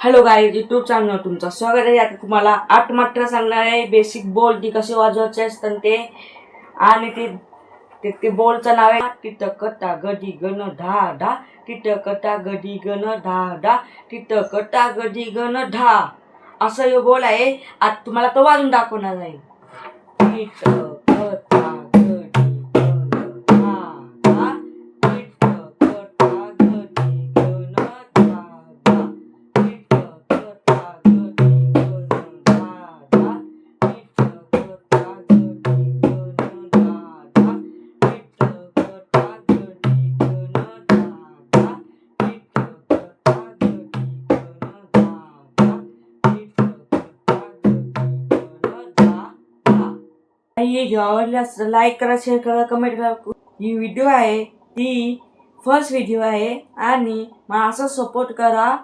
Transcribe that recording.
Hello guys, YouTube channel तुमचं स्वागत आहे। आता तुम्हाला 8 मात्रा सांगणार आहे। बेसिक बोल ती कसे वाजवायचे असतात ते, आणि ते बोलचं नाव आहे टिटकटा गडी गण ढा ढा, टिटकटा गडी गण ढा ढा, टिटकटा गडी गण ढा, असं हे बोल आहे। आता तुम्हाला तो वाजून दाखवणार आहे। टिटकटा ये व्हिडिओ आवडल्यास लाईक करा, शेअर करा, कमेंट करा। ही व्हिडिओ आहे ती फर्स्ट व्हिडिओ आहे आणि मला असं सपोर्ट करा।